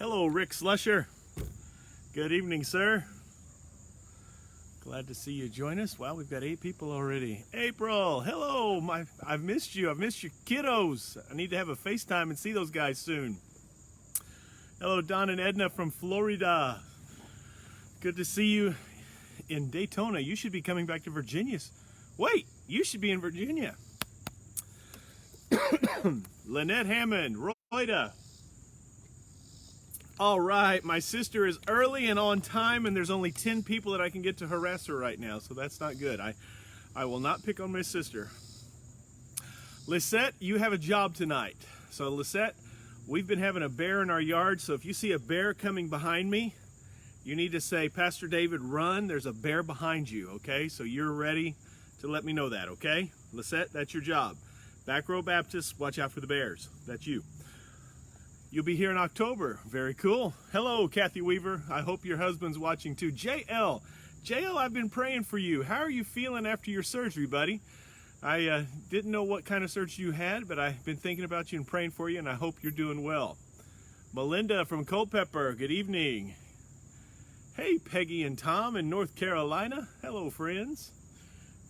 Hello, Rick Slusher. Good evening, sir. Glad to see you join us. Wow, we've got 8 people already. April, hello. I've missed you. I've missed your kiddos. I need to have a FaceTime and see those guys soon. Hello, Don and Edna from Florida. Good to see you in Daytona. You should be coming back to Virginia. Wait, you should be in Virginia. Lynette Hammond, Royda. All right, my sister is early and on time, and there's only 10 people that I can get to harass her right now, so that's not good. I will not pick on my sister. Lisette, you have a job tonight. So Lisette, we've been having a bear in our yard, so if you see a bear coming behind me, you need to say, Pastor David, run, there's a bear behind you, okay? So you're ready to let me know that, okay? Lisette, that's your job. Back Row Baptist, watch out for the bears. That's you. You'll be here in October. Very cool. Hello, Kathy Weaver. I hope your husband's watching too. JL, I've been praying for you. How are you feeling after your surgery, buddy? I didn't know what kind of surgery you had, but I've been thinking about you and praying for you, and I hope you're doing well. Melinda from Culpeper, good evening. Hey, Peggy and Tom in North Carolina. Hello, friends.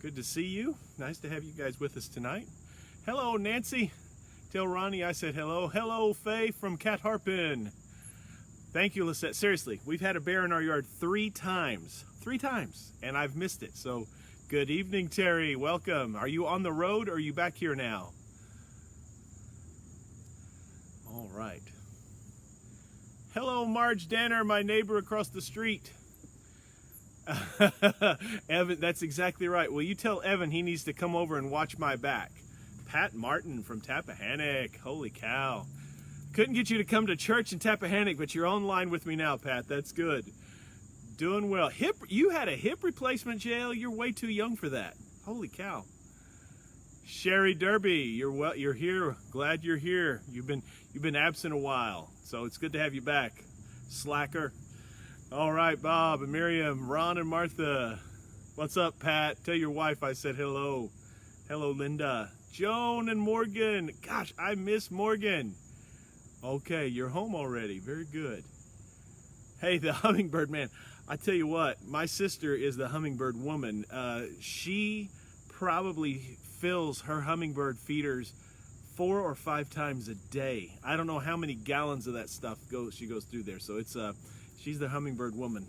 Good to see you. Nice to have you guys with us tonight. Hello, Nancy. Tell Ronnie I said hello. Hello, Faye from Cat Harpin. Thank you, Lisette. Seriously, we've had a bear in our yard 3 times. 3 times, and I've missed it. So, good evening, Terry. Welcome. Are you on the road or are you back here now? All right. Hello, Marge Danner, my neighbor across the street. Evan, that's exactly right. Well, you tell Evan he needs to come over and watch my back. Pat Martin from Tappahannock. Holy cow. Couldn't get you to come to church in Tappahannock, but you're online with me now, Pat. That's good. Doing well. You had a hip replacement, JL. You're way too young for that. Holy cow. Sherry Derby, you're here. Glad you're here. You've been absent a while, so it's good to have you back. Slacker. All right, Bob and Miriam, Ron and Martha. What's up, Pat? Tell your wife I said hello. Hello, Linda. Joan and Morgan. Gosh, I miss Morgan. Okay, you're home already. Very good. Hey, the hummingbird man. I tell you what, my sister is the hummingbird woman. She probably fills her hummingbird feeders 4 or 5 times a day. I don't know how many gallons of that stuff she goes through there. So it's she's the hummingbird woman.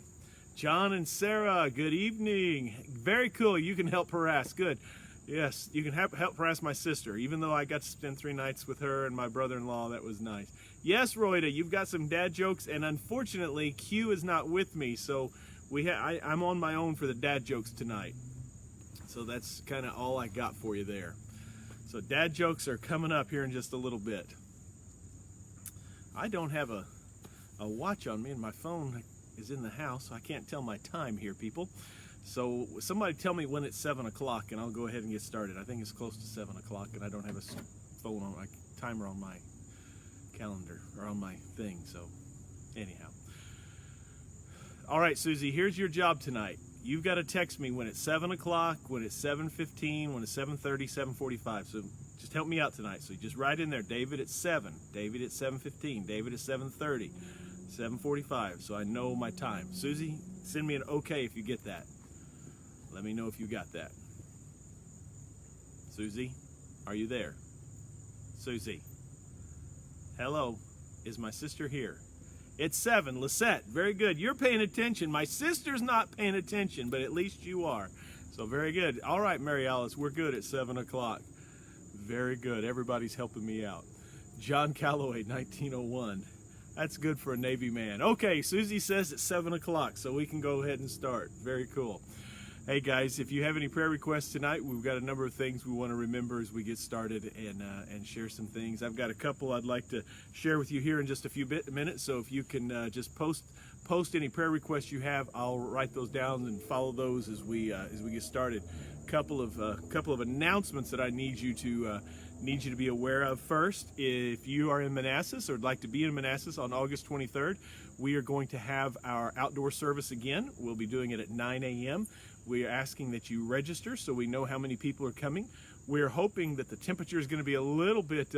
John and Sarah, good evening. Very cool. You can help harass. Good. Yes, you can help harass my sister, even though I got to spend 3 nights with her and my brother-in-law. That was nice. Yes, Royda, you've got some dad jokes, and unfortunately, Q is not with me, so I'm on my own for the dad jokes tonight. So that's kind of all I got for you there. So dad jokes are coming up here in just a little bit. I don't have a watch on me, and my phone is in the house, so I can't tell my time here, people. So somebody tell me when it's 7 o'clock and I'll go ahead and get started. I think it's close to 7 o'clock and I don't have a phone on my timer on my calendar or on my thing. So anyhow. All right, Susie, here's your job tonight. You've got to text me when it's 7 o'clock, when it's 7:15, when it's 7:30, 7:45. So just help me out tonight. So you just write in there, David at 7, David at 7:15, David at 7:30, 7:45. So I know my time. Susie, send me an okay if you get that. Let me know if you got that. Susie, are you there? Susie. Hello, is my sister here? It's 7, Lisette, very good. You're paying attention. My sister's not paying attention, but at least you are. So very good. All right, Mary Alice, we're good at 7 o'clock. Very good. Everybody's helping me out. John Calloway, 1901. That's good for a Navy man. Okay, Susie says it's 7 o'clock, so we can go ahead and start. Very cool. Hey guys, if you have any prayer requests tonight, we've got a number of things we want to remember as we get started and share some things. I've got a couple I'd like to share with you here in just a few minutes. So if you can just post any prayer requests you have, I'll write those down and follow those as we get started. Couple of announcements that I need you to be aware of. First, if you are in Manassas or would like to be in Manassas on August 23rd, we are going to have our outdoor service again. We'll be doing it at 9 a.m. We are asking that you register so we know how many people are coming. We're hoping that the temperature is going to be a little bit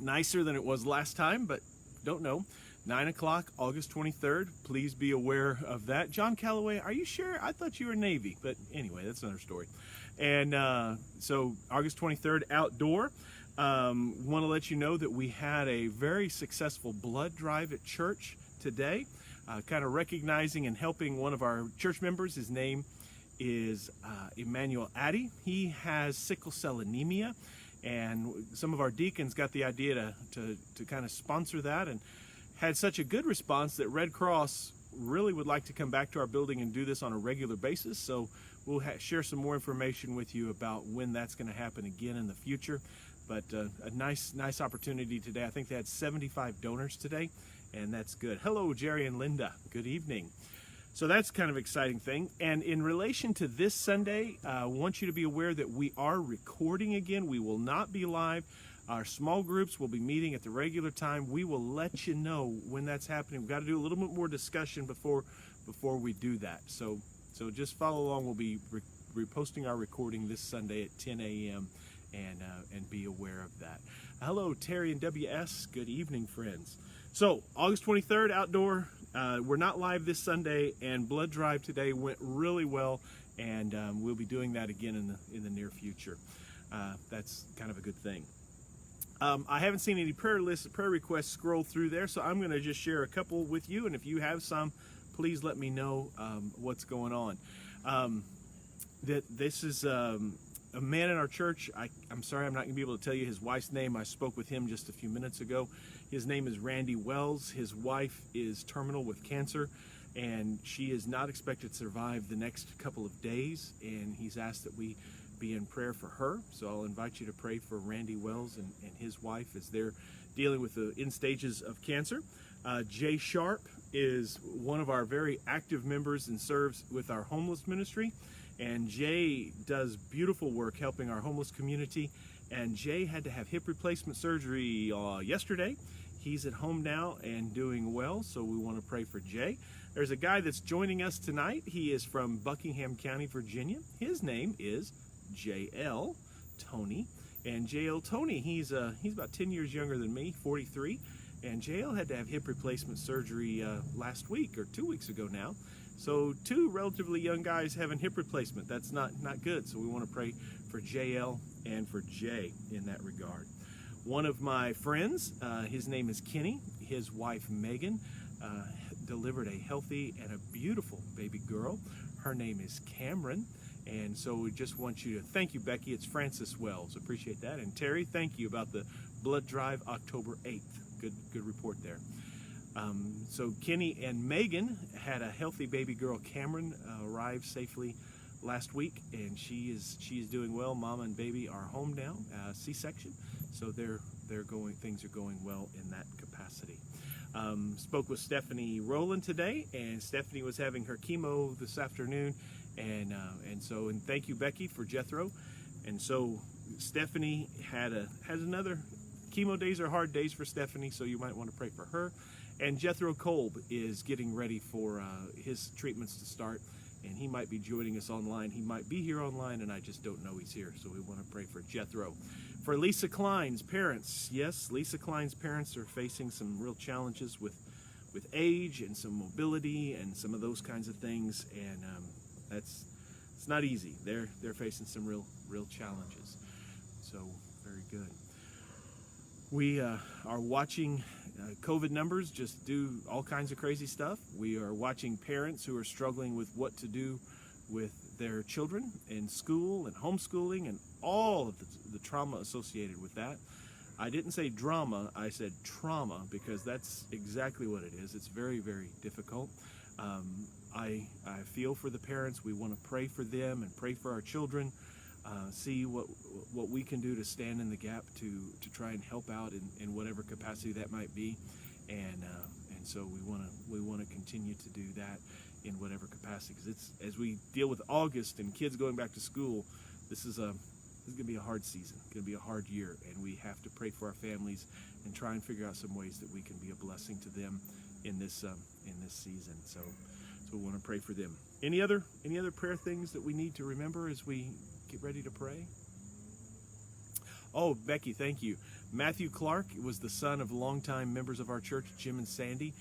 nicer than it was last time, but don't know. 9 o'clock, August 23rd. Please be aware of that. John Calloway, are you sure? I thought you were Navy, but anyway, that's another story. And so August 23rd, outdoor. Want to let you know that we had a very successful blood drive at church today, kind of recognizing and helping one of our church members. His name is Emmanuel Addy. He has sickle cell anemia, and some of our deacons got the idea to kind of sponsor that, and had such a good response that Red Cross really would like to come back to our building and do this on a regular basis. So we'll share some more information with you about when that's going to happen again in the future. But a nice opportunity today. I think they had 75 donors today, and that's good. Hello, Jerry and Linda. Good evening. So that's kind of exciting thing. And in relation to this Sunday, I want you to be aware that we are recording again. We will not be live. Our small groups will be meeting at the regular time. We will let you know when that's happening. We've got to do a little bit more discussion before we do that. So just follow along. We'll be reposting our recording this Sunday at 10 a.m. and be aware of that. Hello, Terry and WS. Good evening, friends. So August 23rd, outdoor. We're not live this Sunday, and blood drive today went really well, and we'll be doing that again in the near future. That's kind of a good thing. I haven't seen any prayer requests scroll through there, so I'm going to just share a couple with you, and if you have some, please let me know what's going on. This is a man in our church. I'm sorry I'm not going to be able to tell you his wife's name. I spoke with him just a few minutes ago. His name is Randy Wells. His wife is terminal with cancer, and she is not expected to survive the next couple of days, and he's asked that we be in prayer for her. So I'll invite you to pray for Randy Wells and his wife as they're dealing with the end stages of cancer. Jay Sharp is one of our very active members and serves with our homeless ministry. And Jay does beautiful work helping our homeless community. And Jay had to have hip replacement surgery yesterday. He's at home now and doing well, so we want to pray for Jay. There's a guy that's joining us tonight. He is from Buckingham County, Virginia. His name is J.L. Tony. And J.L. Tony, he's about 10 years younger than me, 43. And J.L. had to have hip replacement surgery last week or 2 weeks ago now. So two relatively young guys having hip replacement. That's not good. So we want to pray for J.L. and for Jay in that regard. One of my friends, his name is Kenny. His wife, Megan, delivered a healthy and a beautiful baby girl. Her name is Cameron. And so we just want you to thank you, Becky. It's Francis Wells. Appreciate that. And Terry, thank you about the blood drive October 8th. Good report there. So Kenny and Megan had a healthy baby girl. Cameron arrived safely last week, and she is doing well. Mama and baby are home now, C-section. So things are going well in that capacity. Spoke with Stephanie Rowland today, and Stephanie was having her chemo this afternoon. And thank you, Becky, for Jethro. And so Stephanie had another chemo days are hard days for Stephanie, so you might want to pray for her. And Jethro Kolb is getting ready for his treatments to start, and he might be joining us online. He might be here online, and I just don't know he's here, so we want to pray for Jethro. For Lisa Klein's parents, yes, Lisa Klein's parents are facing some real challenges with age and some mobility and some of those kinds of things, and it's not easy. They're facing some real challenges. So very good. We are watching COVID numbers just do all kinds of crazy stuff. We are watching parents who are struggling with what to do with their children in school and homeschooling and all of the trauma associated with that. I didn't say drama, I said trauma, because that's exactly what it is. It's very, very difficult. I feel for the parents. We want to pray for them and pray for our children. See what we can do to stand in the gap to try and help out in whatever capacity that might be, and so we want to continue to do that in whatever capacity, because it's as we deal with August and kids going back to school, this is going to be a hard season. It's going to be a hard year, and we have to pray for our families and try and figure out some ways that we can be a blessing to them in this season. So we want to pray for them. Any other prayer things that we need to remember as we get ready to pray? Oh, Becky, thank you. Matthew Clark was the son of longtime members of our church, Jim and Sandy.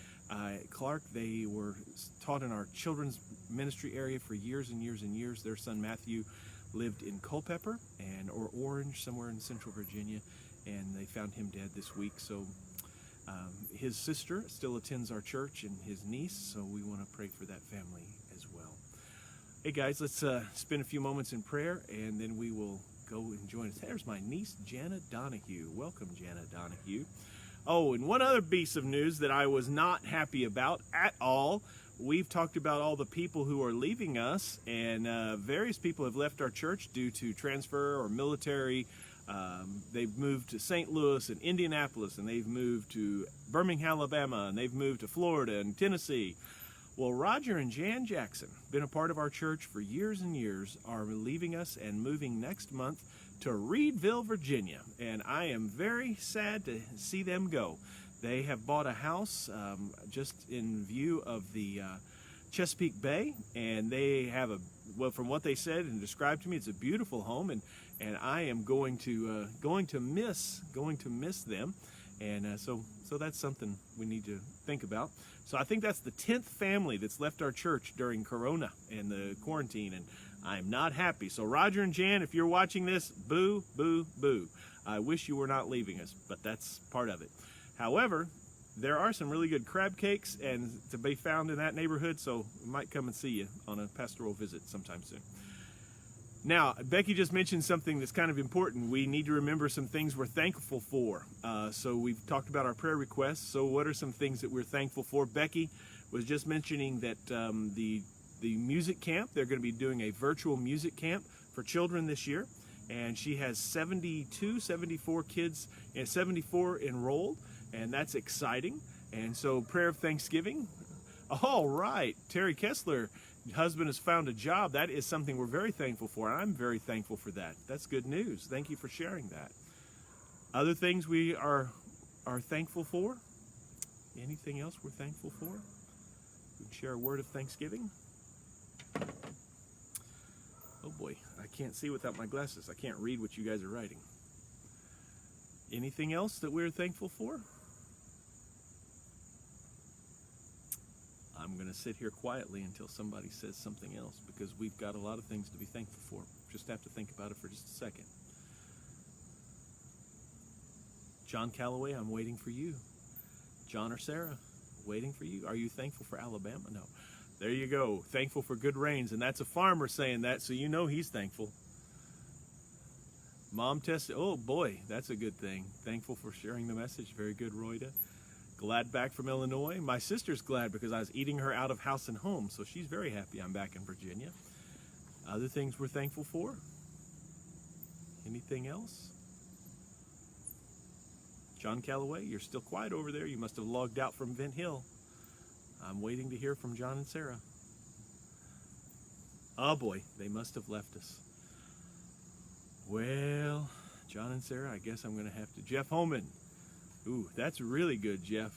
Clark, they were taught in our children's ministry area for years and years and years. Their son Matthew lived in Culpeper or Orange, somewhere in Central Virginia, and they found him dead this week. So his sister still attends our church, and his niece, so we want to pray for that family as well. Hey guys, let's spend a few moments in prayer, and then we will go and join us. There's my niece, Jana Donahue. Welcome, Jana Donahue. Oh, and one other piece of news that I was not happy about at all. We've talked about all the people who are leaving us, and various people have left our church due to transfer or military. They've moved to St. Louis and Indianapolis, and they've moved to Birmingham, Alabama, and they've moved to Florida and Tennessee. Well, Roger and Jan Jackson, been a part of our church for years and years, are leaving us and moving next month to Reedville, Virginia, and I am very sad to see them go. They have bought a house just in view of the Chesapeake Bay, and they have from what they said and described to me, it's a beautiful home, and I am going to miss them, and so that's something we need to think about. So I think that's the 10th family that's left our church during Corona and the quarantine, and I'm not happy. So Roger and Jan, if you're watching this, boo, boo, boo. I wish you were not leaving us, but that's part of it. However, there are some really good crab cakes and to be found in that neighborhood, so we might come and see you on a pastoral visit sometime soon. Now, Becky just mentioned something that's kind of important. We need to remember some things we're thankful for. So we've talked about our prayer requests. So what are some things that we're thankful for? Becky was just mentioning that the music camp, they're going to be doing a virtual music camp for children this year. And she has 74 kids and 74 enrolled, and that's exciting. And so prayer of thanksgiving. All right, Terry Kessler, husband has found a job. That is something we're very thankful for. I'm very thankful for that. That's good news. Thank you for sharing that. Other things we are thankful for? Anything else we're thankful for? We can share a word of thanksgiving. Oh boy, I can't see without my glasses. I can't read what you guys are writing. Anything else that we're thankful for? I'm going to sit here quietly until somebody says something else, because we've got a lot of things to be thankful for. Just have to think about it for just a second. John Calloway, I'm waiting for you. John or Sarah, waiting for you. Are you thankful for Alabama? No. There you go. Thankful for good rains. And that's a farmer saying that, so you know he's thankful. Mom tested. Oh, boy, that's a good thing. Thankful for sharing the message. Very good, Royda. Glad back from Illinois. My sister's glad because I was eating her out of house and home, so she's very happy I'm back in Virginia. Other things we're thankful for? Anything else? John Calloway, you're still quiet over there. You must have logged out from Vint Hill. I'm waiting to hear from John and Sarah. Oh boy, they must have left us. Well, John and Sarah, I guess I'm going to have to. Jeff Holman. Ooh, that's really good, Jeff.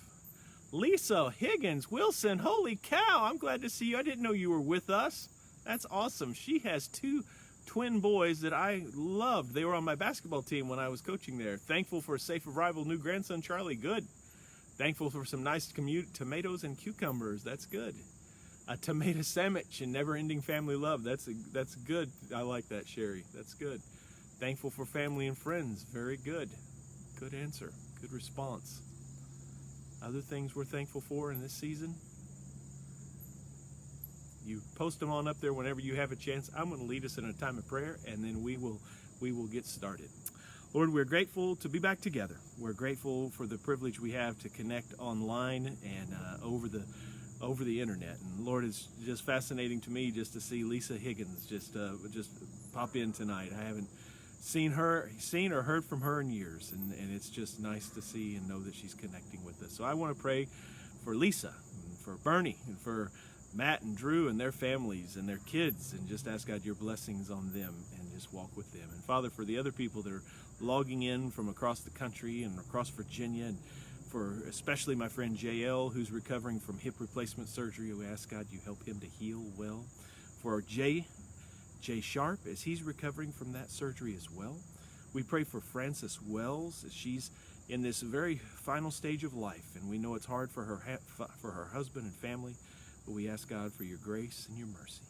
Lisa Higgins Wilson, holy cow, I'm glad to see you. I didn't know you were with us. That's awesome. She has 2 twin boys that I loved. They were on my basketball team when I was coaching there. Thankful for a safe arrival, new grandson Charlie, good. Thankful for some nice tomatoes and cucumbers, that's good. A tomato sandwich and never-ending family love, that's good. I like that, Sherry, that's good. Thankful for family and friends, very good. Good answer. Good response. Other things we're thankful for in this season? You post them on up there whenever you have a chance. I'm going to lead us in a time of prayer, and then we will get started. Lord, we're grateful to be back together. We're grateful for the privilege we have to connect online and over the internet. And Lord, it's just fascinating to me just to see Lisa Higgins just pop in tonight. I haven't seen or heard from her in years, and it's just nice to see and know that she's connecting with us. So I want to pray for Lisa, and for Bernie, and for Matt and Drew and their families and their kids, and just ask God your blessings on them and just walk with them. And Father, for the other people that are logging in from across the country and across Virginia, and for especially my friend JL, who's recovering from hip replacement surgery, we ask God you help him to heal well. For Jay Sharp, as he's recovering from that surgery as well, We pray for Frances Wells as she's in this very final stage of life, and we know it's hard for her husband and family, but we ask God for your grace and your mercy.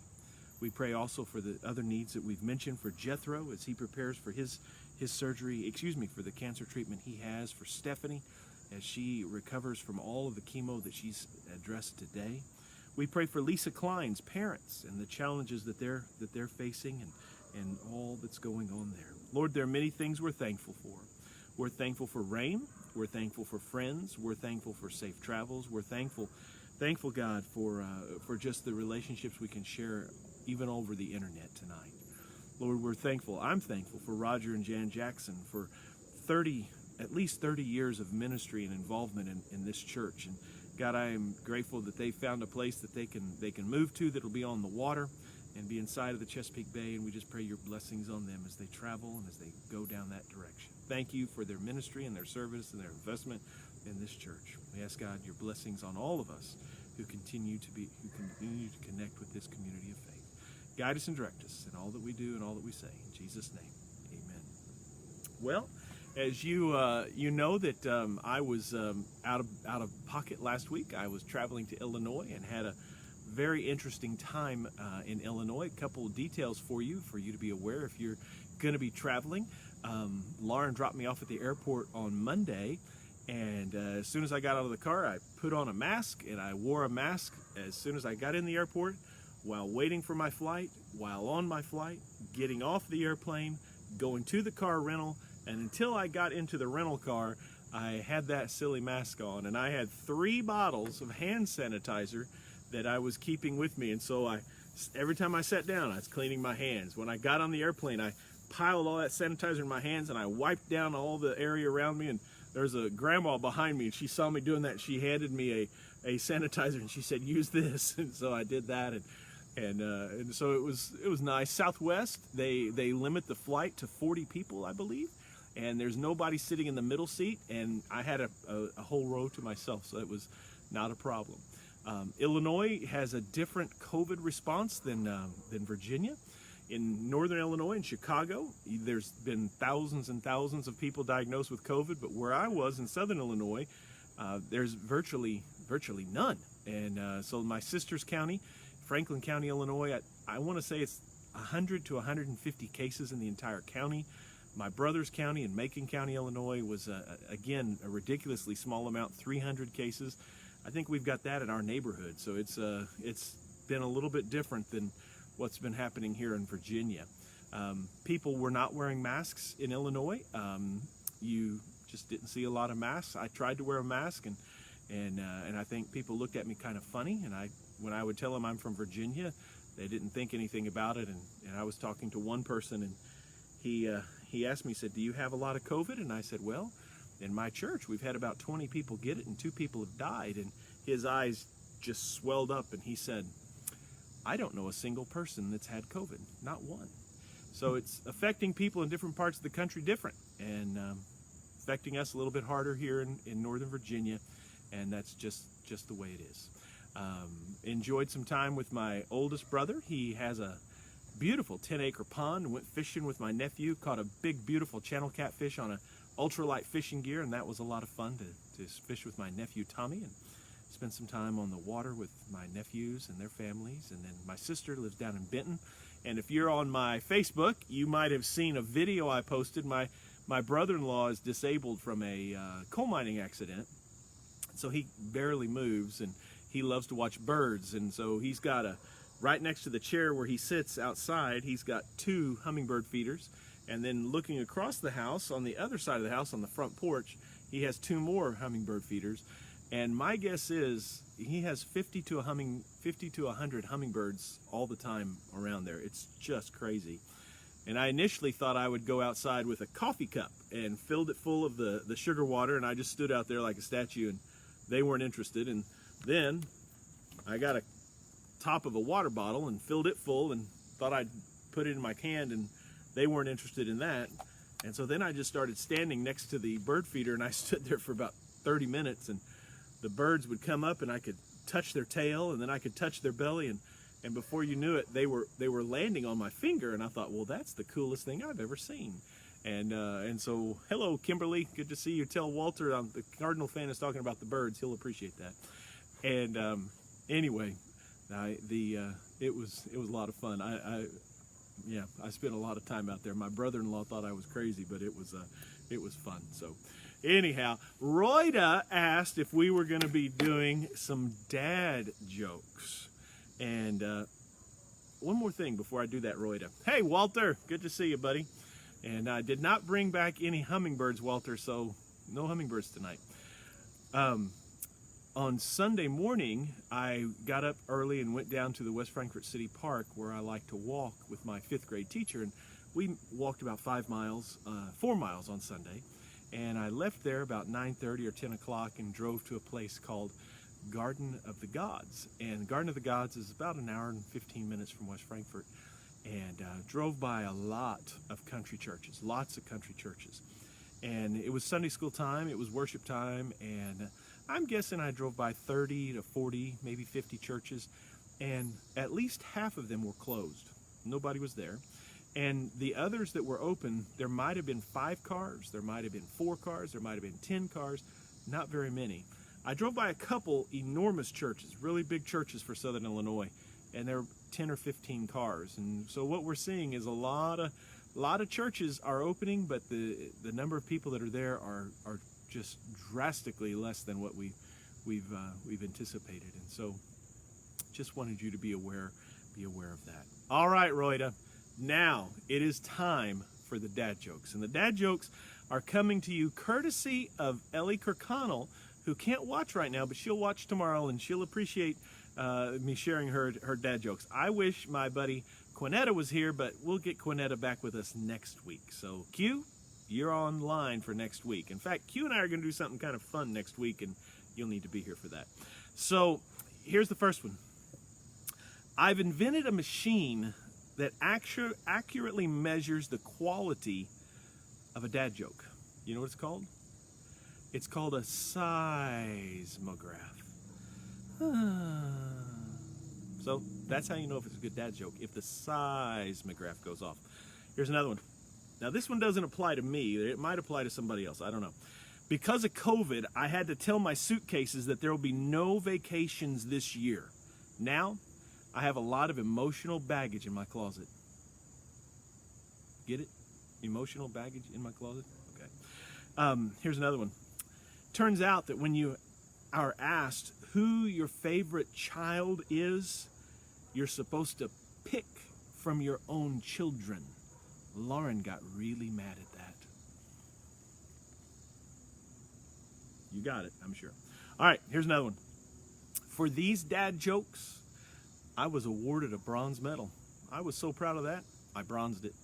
We pray also for the other needs that we've mentioned for Jethro as he prepares for his surgery, for the cancer treatment he has, for Stephanie as she recovers from all of the chemo that she's addressed today. We pray for Lisa Klein's parents and the challenges that they're facing and all that's going on there. Lord, there are many things we're thankful for. We're thankful for rain. We're thankful for friends. We're thankful for safe travels. We're thankful, God, for just the relationships we can share even over the internet tonight. Lord, we're thankful. I'm thankful for Roger and Jan Jackson for at least 30 years of ministry and involvement in this church. And God, I am grateful that they found a place that they can move to that'll be on the water and be inside of the Chesapeake Bay, and we just pray your blessings on them as they travel and as they go down that direction. Thank you for their ministry and their service and their investment in this church. We ask, God, your blessings on all of us who continue to connect with this community of faith. Guide us and direct us in all that we do and all that we say. In Jesus' name, amen. Well, as you know that I was out of pocket last week. I was traveling to Illinois and had a very interesting time in Illinois. A couple of details for you to be aware if you're going to be traveling. Lauren dropped me off at the airport on Monday, and as soon as I got out of the car, I put on a mask, and I wore a mask as soon as I got in the airport, while waiting for my flight, while on my flight, getting off the airplane, going to the car rental, and until I got into the rental car, I had that silly mask on, and I had 3 bottles of hand sanitizer that I was keeping with me. And so every time I sat down, I was cleaning my hands. When I got on the airplane, I piled all that sanitizer in my hands and I wiped down all the area around me. And there's a grandma behind me, and she saw me doing that. She handed me a sanitizer and she said, "Use this." And so I did that, and so it was nice. Southwest, they limit the flight to 40 people, I believe, and there's nobody sitting in the middle seat, and I had a whole row to myself, so it was not a problem. Illinois has a different COVID response than Virginia. In northern Illinois, in Chicago, there's been thousands and thousands of people diagnosed with COVID, but where I was in southern Illinois, there's virtually none. And so my sister's county, Franklin County, Illinois, I want to say it's 100 to 150 cases in the entire county. My brother's county in Macon County, Illinois, was, again, a ridiculously small amount, 300 cases. I think we've got that in our neighborhood, so it's been a little bit different than what's been happening here in Virginia. People were not wearing masks in Illinois. You just didn't see a lot of masks. I tried to wear a mask, and I think people looked at me kind of funny. And when I would tell them I'm from Virginia, they didn't think anything about it. And I was talking to one person, and he asked me, he said, "Do you have a lot of COVID?" And I said, "Well, in my church, we've had about 20 people get it, and 2 people have died." And his eyes just swelled up, and he said, "I don't know a single person that's had COVID, not one." So it's affecting people in different parts of the country different, and affecting us a little bit harder here in Northern Virginia, and that's just the way it is. Enjoyed some time with my oldest brother. He has a beautiful 10-acre pond. Went fishing with my nephew, caught a big, beautiful channel catfish on a ultralight fishing gear, and that was a lot of fun to fish with my nephew Tommy and spend some time on the water with my nephews and their families. And then my sister lives down in Benton, and if you're on my Facebook, you might have seen a video I posted. My brother-in-law is disabled from a coal mining accident, so he barely moves, and he loves to watch birds. And so he's got right next to the chair where he sits outside, he's got 2 hummingbird feeders. And then looking across the house, on the other side of the house, on the front porch, he has 2 more hummingbird feeders. And my guess is he has 50 to 100 hummingbirds all the time around there. It's just crazy. And I initially thought I would go outside with a coffee cup and filled it full of the sugar water, and I just stood out there like a statue, and they weren't interested. And then I got a top of a water bottle and filled it full and thought I'd put it in my hand, and they weren't interested in that. And so then I just started standing next to the bird feeder, and I stood there for about 30 minutes, and the birds would come up and I could touch their tail, and then I could touch their belly, and before you knew it, they were landing on my finger. And I thought, well, that's the coolest thing I've ever seen. And so, hello, Kimberly. Good to see you. Tell Walter the Cardinal fan is talking about the birds. He'll appreciate that. And anyway, it was a lot of fun. I spent a lot of time out there. My brother-in-law thought I was crazy, but it was fun. So anyhow, Royda asked if we were going to be doing some dad jokes. And one more thing before I do that, Royda. Hey, Walter, good to see you, buddy. And I did not bring back any hummingbirds, Walter, so no hummingbirds tonight. On Sunday morning, I got up early and went down to the West Frankfort City Park where I like to walk with my 5th grade teacher. And we walked about 4 miles on Sunday. And I left there about 9:30 or 10 o'clock and drove to a place called Garden of the Gods. And Garden of the Gods is about an hour and 15 minutes from West Frankfort. And drove by a lot of country churches, lots of country churches. And it was Sunday school time, it was worship time, and I'm guessing I drove by 30 to 40, maybe 50 churches, and at least half of them were closed. Nobody was there. And the others that were open, there might have been 5 cars, there might have been 4 cars, there might have been 10 cars, not very many. I drove by a couple enormous churches, really big churches for Southern Illinois, and there were 10 or 15 cars. And so what we're seeing is a lot of churches are opening, but the number of people that are there are just drastically less than what we've anticipated. And so just wanted you to be aware of that. All right, Royda. Now it is time for the dad jokes. And the dad jokes are coming to you courtesy of Ellie Kirkconnell, who can't watch right now, but she'll watch tomorrow and she'll appreciate me sharing her dad jokes. I wish my buddy Quinetta was here, but we'll get Quinetta back with us next week. So Q, you're online for next week. In fact, Q and I are going to do something kind of fun next week, and you'll need to be here for that. So here's the first one. I've invented a machine that accurately measures the quality of a dad joke. You know what it's called? It's called a seismograph. So that's how you know if it's a good dad joke, if the seismograph goes off. Here's another one. Now this one doesn't apply to me. It might apply to somebody else. I don't know. Because of COVID, I had to tell my suitcases that there will be no vacations this year. Now, I have a lot of emotional baggage in my closet. Get it? Emotional baggage in my closet? Okay. Here's another one. Turns out that when you are asked who your favorite child is, you're supposed to pick from your own children. Lauren got really mad at that. You got it, I'm sure. All right, here's another one. For these dad jokes, I was awarded a bronze medal. I was so proud of that, I bronzed it.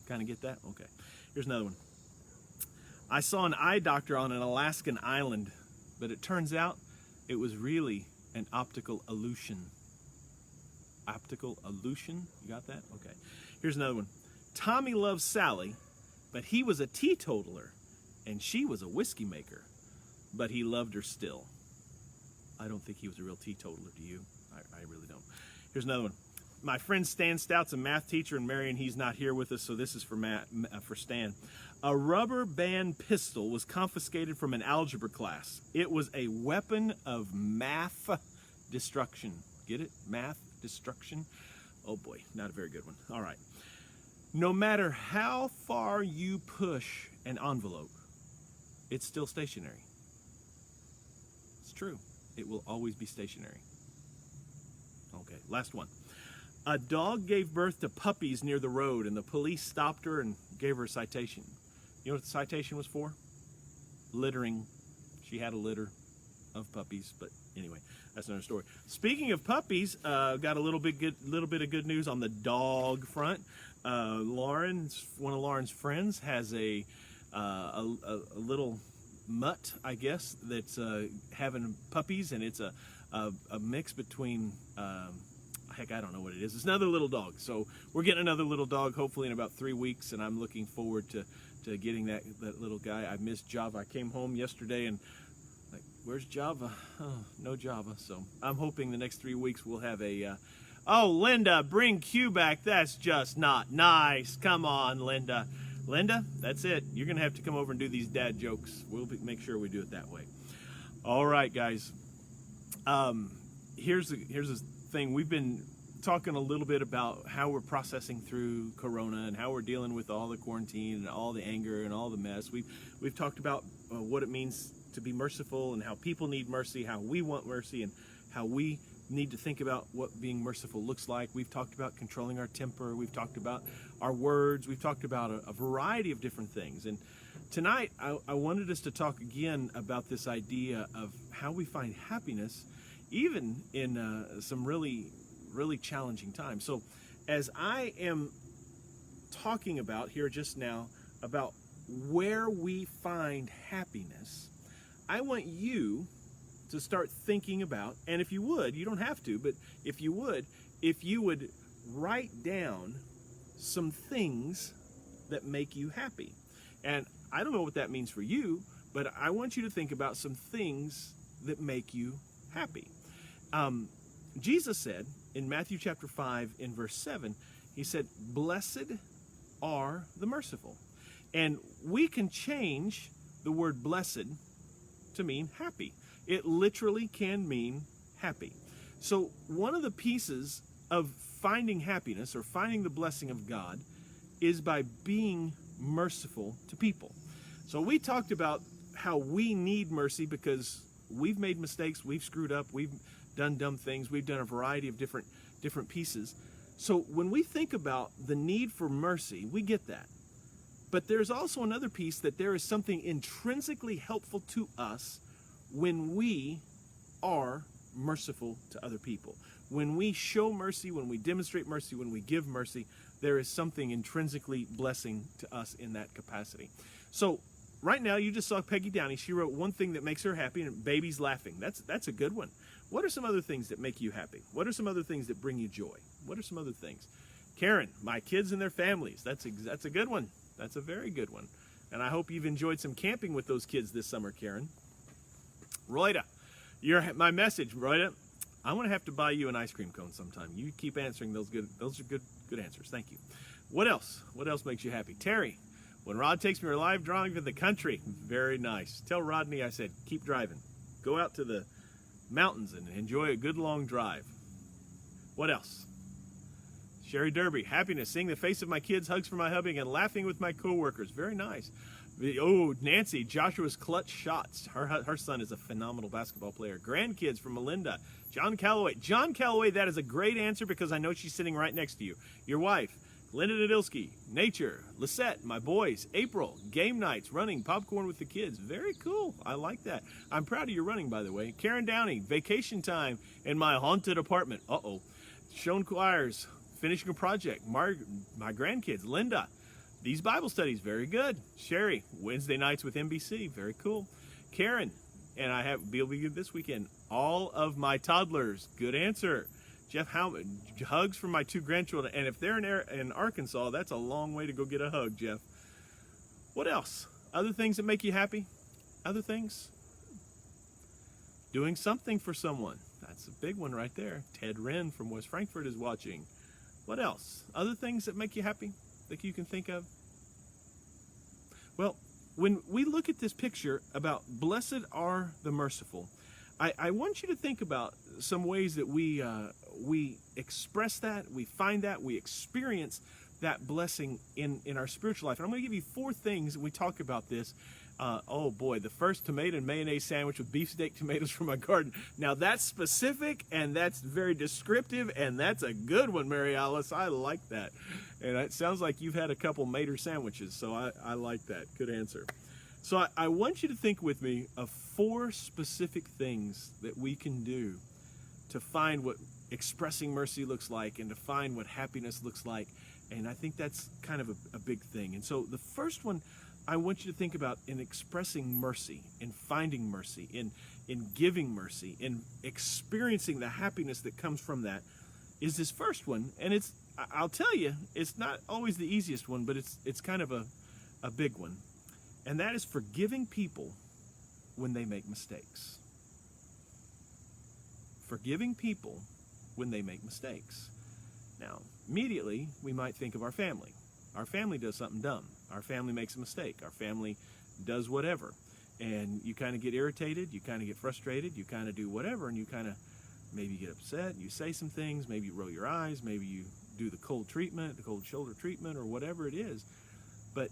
Kind of get that? Okay. Here's another one. I saw an eye doctor on an Alaskan island, but it turns out it was really an optical illusion. Optical illusion? You got that? Okay. Here's another one. Tommy loves Sally, but he was a teetotaler, and she was a whiskey maker, but he loved her still. I don't think he was a real teetotaler, do you? I really don't. Here's another one. My friend Stan Stout's a math teacher, and Marion, he's not here with us, so this is for Stan. A rubber band pistol was confiscated from an algebra class. It was a weapon of math destruction. Get it? Math destruction? Oh boy, not a very good one. All right. No matter how far you push an envelope, it's still stationary. It's true. It will always be stationary. Okay, last one. A dog gave birth to puppies near the road, and the police stopped her and gave her a citation. You know what the citation was for? Littering. She had a litter of puppies, but anyway, that's another story. Speaking of puppies, got a little bit of good news on the dog front. Lauren, one of Lauren's friends, has a little mutt, I guess, that's having puppies, and it's a mix between. Heck, I don't know what it is. It's another little dog. So we're getting another little dog hopefully in about 3 weeks, and I'm looking forward to getting that little guy. I missed Java. I came home yesterday and like, where's Java? Oh, no Java. So I'm hoping the next 3 weeks we'll have a Oh, Linda, bring Q back. That's just not nice. Come on, Linda. Linda, that's it. You're going to have to come over and do these dad jokes. We'll make sure we do it that way. All right, guys. Here's the thing. We've been talking a little bit about how we're processing through Corona and how we're dealing with all the quarantine and all the anger and all the mess. We've talked about what it means to be merciful and how people need mercy, how we want mercy, and how we need to think about what being merciful looks like. We've talked about controlling our temper. We've talked about our words. We've talked about a variety of different things. And tonight, I wanted us to talk again about this idea of how we find happiness, even in some really, really challenging times. So as I am talking about here just now about where we find happiness, I want you to start thinking about, and if you would, you don't have to, but if you would write down some things that make you happy. And I don't know what that means for you, but I want you to think about some things that make you happy. Jesus said in Matthew chapter 5 in verse 7, he said, "Blessed are the merciful." And we can change the word blessed to mean happy. It literally can mean happy. So one of the pieces of finding happiness or finding the blessing of God is by being merciful to people. So we talked about how we need mercy because we've made mistakes, we've screwed up, we've done dumb things, we've done a variety of different pieces. So when we think about the need for mercy, we get that. But there's also another piece that there is something intrinsically helpful to us when we are merciful to other people. When we show mercy, when we demonstrate mercy, when we give mercy, there is something intrinsically blessing to us in that capacity. So right now you just saw Peggy Downey. She wrote one thing that makes her happy, and babies laughing. That's a good one. What are some other things that make you happy? What are some other things that bring you joy? What are some other things? Karen, my kids and their families. That's a good one. That's a very good one. And I hope you've enjoyed some camping with those kids this summer, Karen. Royda, my message, Royda. I'm going to have to buy you an ice cream cone sometime. You keep answering those are good answers. Thank you. What else? What else makes you happy? Terry, when Rod takes me live driving to the country. Very nice. Tell Rodney I said, keep driving. Go out to the mountains and enjoy a good long drive. What else? Sherry Derby, happiness, seeing the face of my kids, hugs from my hubby, and laughing with my coworkers. Very nice. Oh, Nancy, Joshua's clutch shots. Her son is a phenomenal basketball player. Grandkids from Melinda. John Calloway. John Calloway, that is a great answer because I know she's sitting right next to you. Your wife, Linda Nadilski. Nature. Lisette, my boys. April, game nights, running, popcorn with the kids. Very cool. I like that. I'm proud of your running, by the way. Karen Downey, vacation time in my haunted apartment. Uh-oh. Sean Quires, finishing a project. My grandkids. Linda, these Bible studies, very good. Sherry, Wednesday nights with NBC, very cool. Karen, and I have BLB this weekend. All of my toddlers, good answer. Jeff Howman, hugs from my 2 grandchildren. And if they're in Arkansas, that's a long way to go get a hug, Jeff. What else? Other things that make you happy? Other things? Doing something for someone. That's a big one right there. Ted Wren from West Frankfort is watching. What else? Other things that make you happy that you can think of? Well, when we look at this picture about blessed are the merciful, I want you to think about some ways that we express that, we find that, we experience that blessing in our spiritual life. And I'm going to give you 4 things, and we talk about this. Oh boy, the first tomato and mayonnaise sandwich with beefsteak tomatoes from my garden. Now that's specific and that's very descriptive, and that's a good one, Mary Alice. I like that. And it sounds like you've had a couple Mater sandwiches, so I like that. Good answer. So I want you to think with me of 4 specific things that we can do to find what expressing mercy looks like and to find what happiness looks like. And I think that's kind of a big thing. And so the first one I want you to think about in expressing mercy, in finding mercy, in giving mercy, in experiencing the happiness that comes from that is this first one. And I'll tell you, it's not always the easiest one, but it's kind of a big one. And that is forgiving people when they make mistakes. Forgiving people when they make mistakes. Now, immediately, we might think of our family. Our family does something dumb. Our family makes a mistake. Our family does whatever. And you kind of get irritated, you kind of get frustrated, you kind of do whatever, and you kind of maybe get upset, you say some things, maybe you roll your eyes, maybe you do the cold treatment, the cold shoulder treatment, or whatever it is. But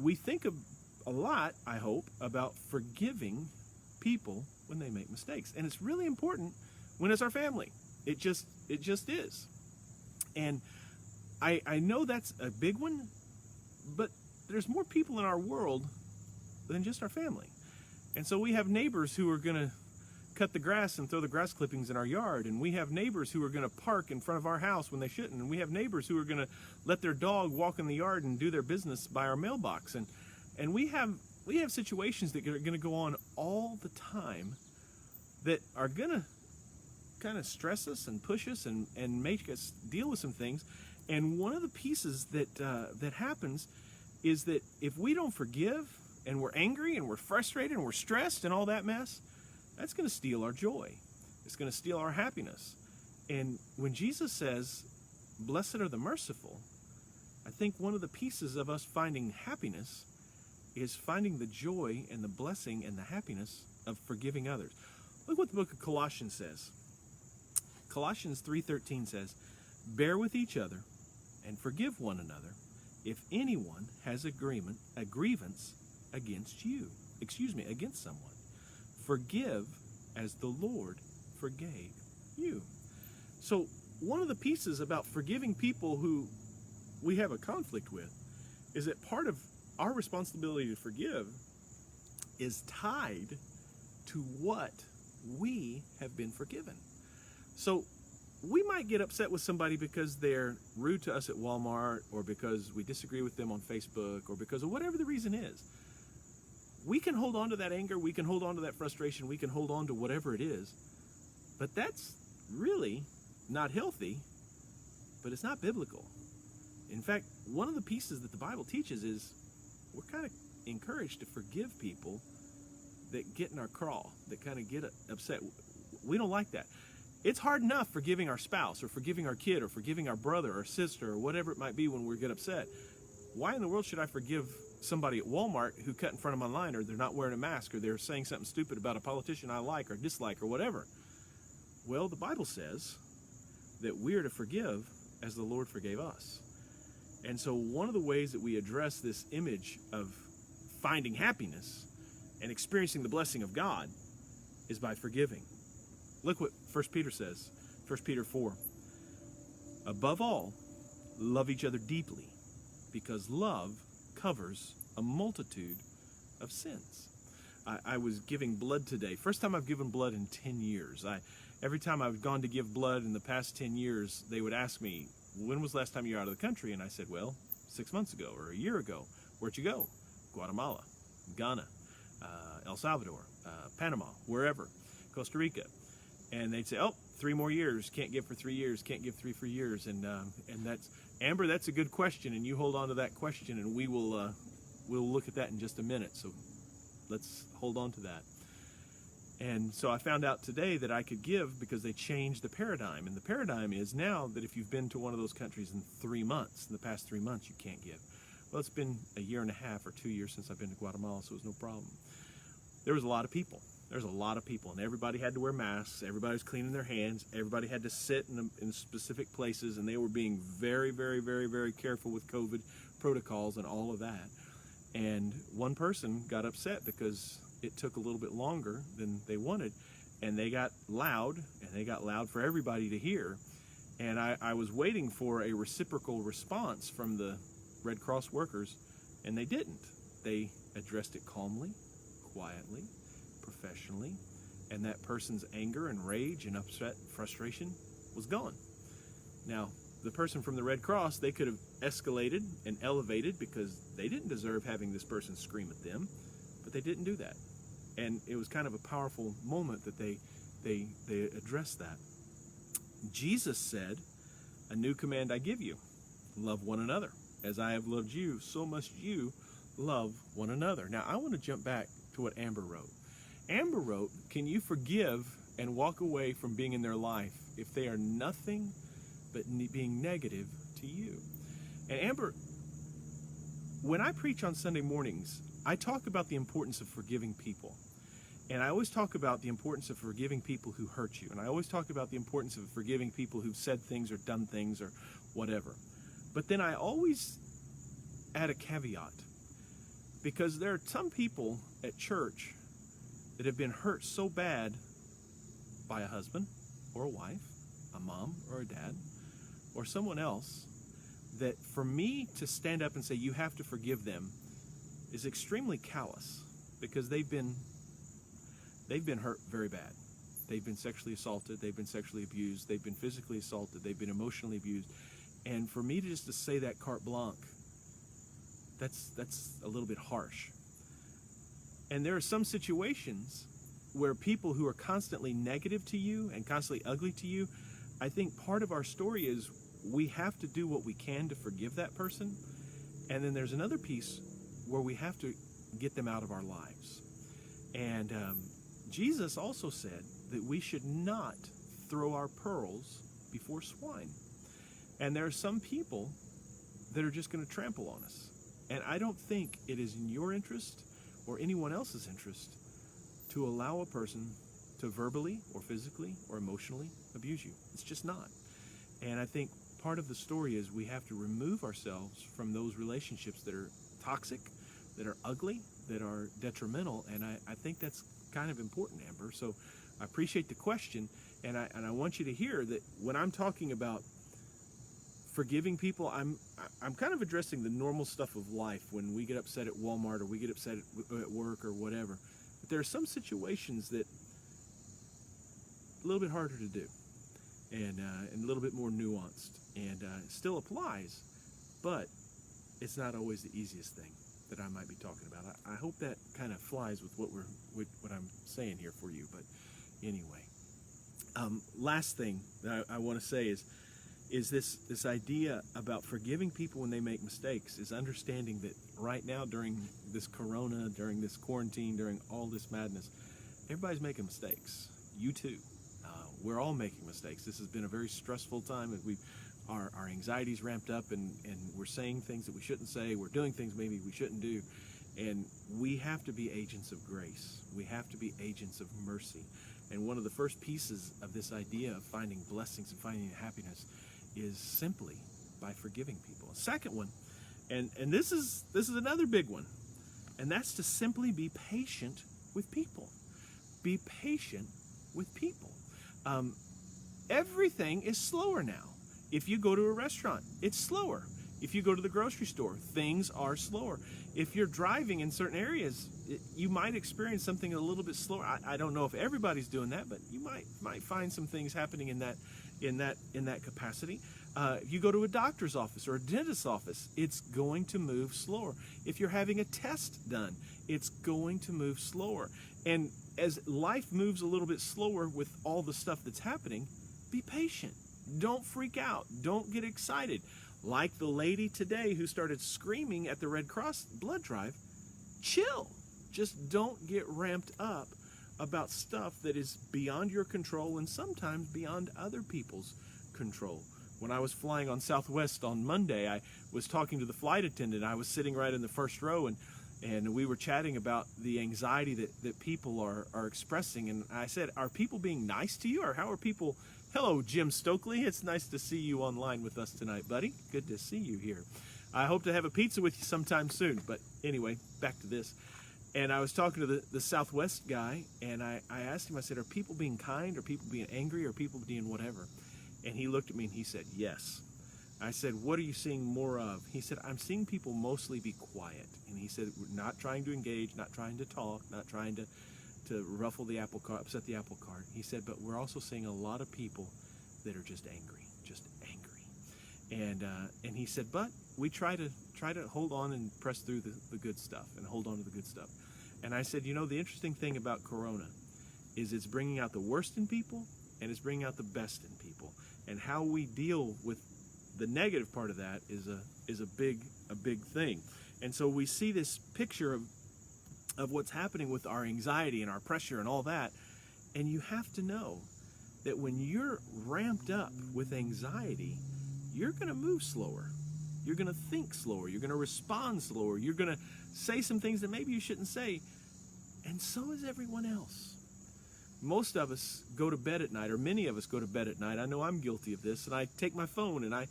we think a lot, I hope, about forgiving people when they make mistakes. And it's really important when it's our family. It just is. And I know that's a big one, but there's more people in our world than just our family. And so we have neighbors who are going to cut the grass and throw the grass clippings in our yard, and we have neighbors who are going to park in front of our house when they shouldn't, and we have neighbors who are going to let their dog walk in the yard and do their business by our mailbox, and we have situations that are going to go on all the time that are going to kind of stress us and push us and make us deal with some things. And one of the pieces that happens is that if we don't forgive, and we're angry and we're frustrated and we're stressed and all that mess, that's going to steal our joy. It's going to steal our happiness. And when Jesus says, blessed are the merciful, I think one of the pieces of us finding happiness is finding the joy and the blessing and the happiness of forgiving others. Look what the book of Colossians says. Colossians 3:13 says, bear with each other and forgive one another if anyone has a grievance against someone. Forgive as the Lord forgave you. So one of the pieces about forgiving people who we have a conflict with is that part of our responsibility to forgive is tied to what we have been forgiven. So we might get upset with somebody because they're rude to us at Walmart, or because we disagree with them on Facebook, or because of whatever the reason is. We can hold on to that anger, we can hold on to that frustration, we can hold on to whatever it is, but that's really not healthy, but it's not biblical. In fact, one of the pieces that the Bible teaches is we're kind of encouraged to forgive people that get in our craw, that kind of get upset. We don't like that. It's hard enough forgiving our spouse, or forgiving our kid, or forgiving our brother or sister, or whatever it might be when we get upset. Why in the world should I forgive somebody at Walmart who cut in front of my line, or they're not wearing a mask, or they're saying something stupid about a politician I like or dislike or whatever? Well, the Bible says that we are to forgive as the Lord forgave us. And so one of the ways that we address this image of finding happiness and experiencing the blessing of God is by forgiving. Look what 1 Peter says, 1 Peter 4. Above all, love each other deeply, because love covers a multitude of sins. I was giving blood today. First time I've given blood in 10 years. Every time I've gone to give blood in the past 10 years, they would ask me, when was the last time you were out of the country? And I said, well, 6 months ago or a year ago. Where'd you go? Guatemala, Ghana, El Salvador, Panama, wherever, Costa Rica. And they'd say, oh, 3 more years, can't give for 3 years, can't give 3 for years. And that's, Amber, that's a good question, and you hold on to that question, and we'll look at that in just a minute. So let's hold on to that. And so I found out today that I could give because they changed the paradigm. And the paradigm is now that if you've been to one of those countries in 3 months, in the past 3 months, you can't give. Well, it's been a year and a half or 2 years since I've been to Guatemala, so it was no problem. There was a lot of people. There's a lot of people, and everybody had to wear masks. Everybody was cleaning their hands. Everybody had to sit in specific places, and they were being very, very, very, very careful with COVID protocols and all of that. And one person got upset because it took a little bit longer than they wanted, and they got loud, and they got loud for everybody to hear. And I was waiting for a reciprocal response from the Red Cross workers, and they didn't. They addressed it calmly, quietly, professionally, and that person's anger and rage and upset, frustration was gone. Now, the person from the Red Cross, they could have escalated and elevated because they didn't deserve having this person scream at them, but they didn't do that. And it was kind of a powerful moment that they addressed that. Jesus said, a new command I give you, love one another. As I have loved you, so must you love one another. Now, I want to jump back to what Amber wrote. Amber wrote, can you forgive and walk away from being in their life if they are nothing but being negative to you. And Amber, when I preach on Sunday mornings, I talk about the importance of forgiving people. And I always talk about the importance of forgiving people who hurt you. And I always talk about the importance of forgiving people who've said things or done things or whatever. But then I always add a caveat, because there are some people at church that have been hurt so bad by a husband or a wife, a mom or a dad, or someone else, that for me to stand up and say you have to forgive them is extremely callous, because they've been hurt very bad. They've been sexually assaulted, they've been sexually abused, they've been physically assaulted, they've been emotionally abused. And for me to just to say that carte blanche, that's a little bit harsh. And there are some situations where people who are constantly negative to you and constantly ugly to you, I think part of our story is we have to do what we can to forgive that person. And then there's another piece where we have to get them out of our lives. And Jesus also said that we should not throw our pearls before swine. And there are some people that are just going to trample on us. And I don't think it is in your interest or anyone else's interest to allow a person to verbally or physically or emotionally abuse you. It's just not. And I think part of the story is we have to remove ourselves from those relationships that are toxic, that are ugly, that are detrimental. And I think that's kind of important, Amber. So I appreciate the question. And I want you to hear that when I'm talking about forgiving people, I'm kind of addressing the normal stuff of life when we get upset at Walmart or we get upset at work or whatever. But there are some situations that a little bit harder to do and a little bit more nuanced, and it still applies, but it's not always the easiest thing that I might be talking about. I hope that kind of flies with what I'm saying here for you. But anyway, last thing that I want to say is this idea about forgiving people when they make mistakes, is understanding that right now during this corona, during this quarantine, during all this madness, everybody's making mistakes. You too. We're all making mistakes. This has been a very stressful time, and our anxiety's ramped up, and we're saying things that we shouldn't say. We're doing things maybe we shouldn't do. And we have to be agents of grace. We have to be agents of mercy. And one of the first pieces of this idea of finding blessings and finding happiness is simply by forgiving people. A second one, and this is another big one, and that's to simply be patient with people. Be patient with people. Everything is slower now. If you go to a restaurant, it's slower. If you go to the grocery store, things are slower. If you're driving in certain areas, you might experience something a little bit slower. I don't know if everybody's doing that, but you might find some things happening in that capacity. If you go to a doctor's office or a dentist's office, it's going to move slower. If you're having a test done, it's going to move slower. And as life moves a little bit slower with all the stuff that's happening, be patient. Don't freak out. Don't get excited. Like the lady today who started screaming at the Red Cross blood drive, chill. Just don't get ramped up about stuff that is beyond your control and sometimes beyond other people's control. When I was flying on Southwest on Monday, I was talking to the flight attendant. I was sitting right in the first row, and we were chatting about the anxiety that people are expressing. And I said, are people being nice to you, or how are people? Hello, Jim Stokely. It's nice to see you online with us tonight, buddy. Good to see you here. I hope to have a pizza with you sometime soon. But anyway, back to this. And I was talking to the Southwest guy, and I asked him, I said, are people being kind, or people being angry, or people being whatever? And he looked at me and he said, yes. I said, what are you seeing more of? He said, I'm seeing people mostly be quiet. And he said, we're not trying to engage, not trying to talk, not trying to ruffle the apple cart, upset the apple cart. He said, but we're also seeing a lot of people that are just angry. And he said, but we try to hold on and press through the good stuff and hold on to the good stuff. And I said, the interesting thing about Corona is it's bringing out the worst in people and it's bringing out the best in people. And how we deal with the negative part of that is a big thing. And so we see this picture of what's happening with our anxiety and our pressure and all that. And you have to know that when you're ramped up with anxiety, you're going to move slower. You're going to think slower. You're going to respond slower. You're going to say some things that maybe you shouldn't say. And so is everyone else. Most of us go to bed at night, or many of us go to bed at night. I know I'm guilty of this. And I take my phone and I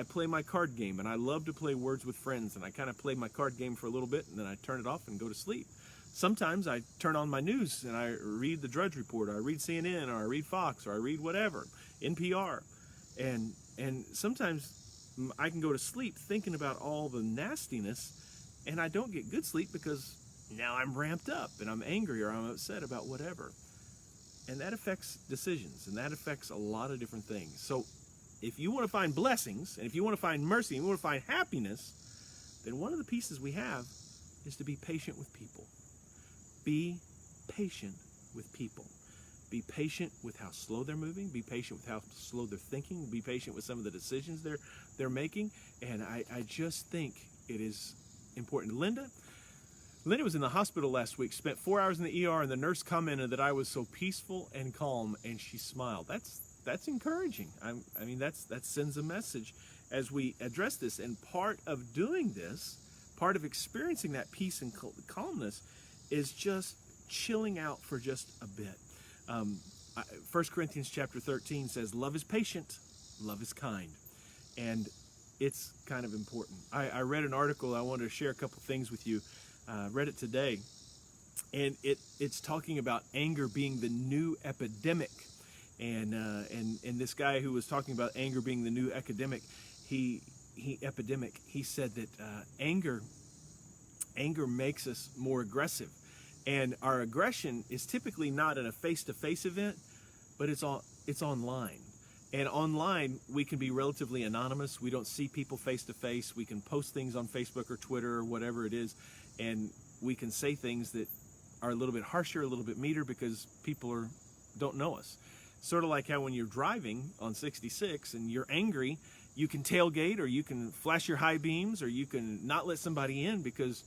play my card game. And I love to play Words with Friends. And I kind of play my card game for a little bit, and then I turn it off and go to sleep. Sometimes I turn on my news and I read the Drudge Report, or I read CNN, or I read Fox, or I read whatever, NPR. And sometimes I can go to sleep thinking about all the nastiness, and I don't get good sleep because now I'm ramped up and I'm angry or I'm upset about whatever. And that affects decisions, and that affects a lot of different things. So if you want to find blessings, and if you want to find mercy, and you want to find happiness, then one of the pieces we have is to be patient with people. Be patient with people. Be patient with how slow they're moving. Be patient with how slow they're thinking. Be patient with some of the decisions they're making. And I just think it is important. Linda was in the hospital last week, spent 4 hours in the ER, and the nurse commented that I was so peaceful and calm, and she smiled. That's encouraging. I mean, that sends a message as we address this. And part of doing this, part of experiencing that peace and calmness, is just chilling out for just a bit. 1 Corinthians chapter 13 says, love is patient, love is kind. And it's kind of important. I read an article. I wanted to share a couple things with you. Read it today. And it's talking about anger being the new epidemic. And this guy who was talking about anger being the new epidemic, he said that anger makes us more aggressive. And our aggression is typically not in a face-to-face event, but it's online. And online, we can be relatively anonymous. We don't see people face-to-face. We can post things on Facebook or Twitter or whatever it is, and we can say things that are a little bit harsher, a little bit meaner, because people don't know us. Sort of like how when you're driving on 66 and you're angry, you can tailgate, or you can flash your high beams, or you can not let somebody in because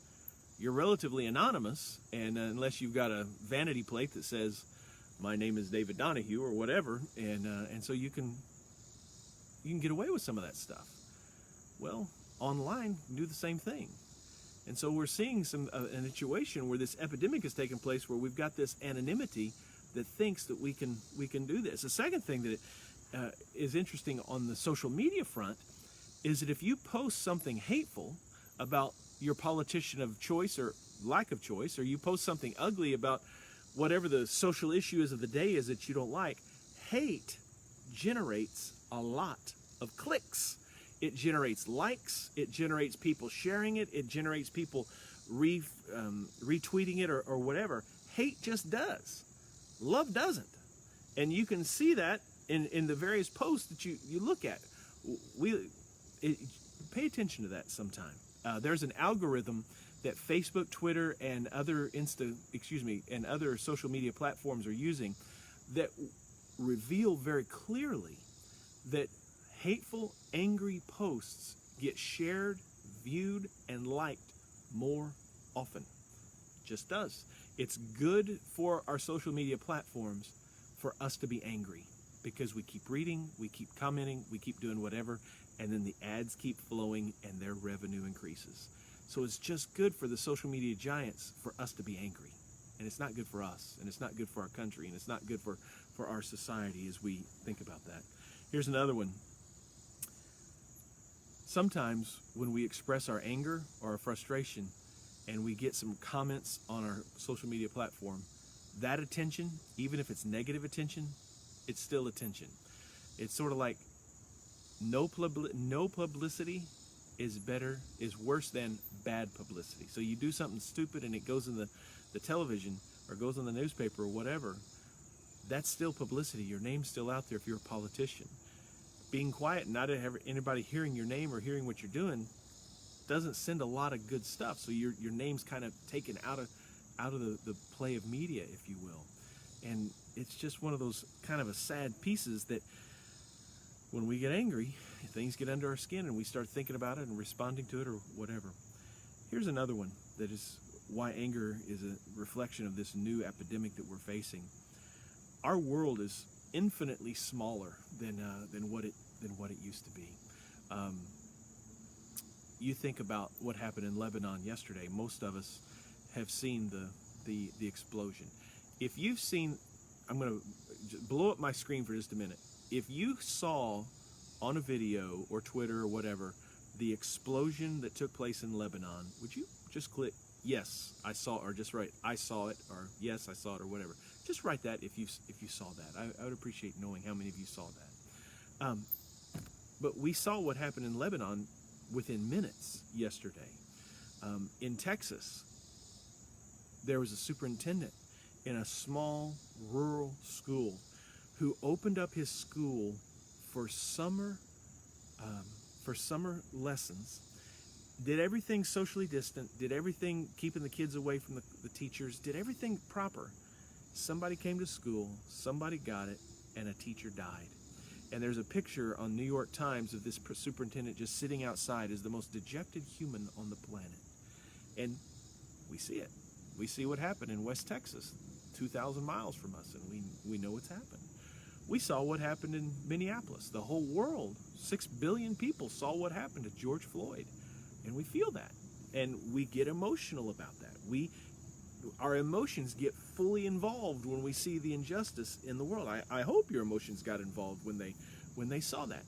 you're relatively anonymous, and unless you've got a vanity plate that says, my name is David Donahue, or whatever, and so you can get away with some of that stuff. Well, online, do the same thing. And so we're seeing a situation where this epidemic has taken place, where we've got this anonymity that thinks that we can do this. The second thing that is interesting on the social media front is that if you post something hateful about your politician of choice or lack of choice, or you post something ugly about whatever the social issue is of the day is that you don't like, hate generates a lot of clicks. It generates likes. It generates people sharing it. It generates people retweeting it or whatever. Hate just does. Love doesn't. And you can see that in the various posts that you look at. Pay attention to that sometime. There's an algorithm that Facebook, Twitter, and other social media platforms are using that reveal very clearly that hateful, angry posts get shared, viewed, and liked more often. Just does. It's good for our social media platforms for us to be angry, because we keep reading, we keep commenting, we keep doing whatever, and then the ads keep flowing and their revenue increases. So it's just good for the social media giants for us to be angry. And it's not good for us, and it's not good for our country, and it's not good for our society as we think about that. Here's another one. Sometimes when we express our anger or our frustration and we get some comments on our social media platform, that attention, even if it's negative attention, it's still attention. It's sort of like no publicity is worse than bad publicity. So you do something stupid and it goes in the television or goes on the newspaper or whatever, that's still publicity. Your name's still out there if you're a politician. Being quiet and not have anybody hearing your name or hearing what you're doing doesn't send a lot of good stuff. So your name's kind of taken out of the play of media, if you will. And it's just one of those kind of a sad pieces that when we get angry, things get under our skin and we start thinking about it and responding to it or whatever. Here's another one that is why anger is a reflection of this new epidemic that we're facing. Our world is infinitely smaller than what it used to be. Um, you think about what happened in Lebanon yesterday. Most of us have seen the explosion. If you've seen, I'm going to blow up my screen for just a minute. If you saw on a video or Twitter or whatever the explosion that took place in Lebanon, would you just click yes, I saw, or just write I saw it, or yes, I saw it, or whatever. Just write that if you saw that. I would appreciate knowing how many of you saw that. But we saw what happened in Lebanon within minutes yesterday. In Texas, there was a superintendent in a small rural school who opened up his school for summer lessons, did everything socially distant, did everything keeping the kids away from the teachers, did everything proper. Somebody came to school, somebody got it, and a teacher died. And there's a picture on New York Times of this superintendent just sitting outside as the most dejected human on the planet. And we see it. We see what happened in West Texas, 2,000 miles from us, and we know what's happened. We saw what happened in Minneapolis. The whole world, 6 billion people saw what happened to George Floyd. And we feel that. And we get emotional about that. Our emotions get fully involved when we see the injustice in the world. I hope your emotions got involved when they saw that.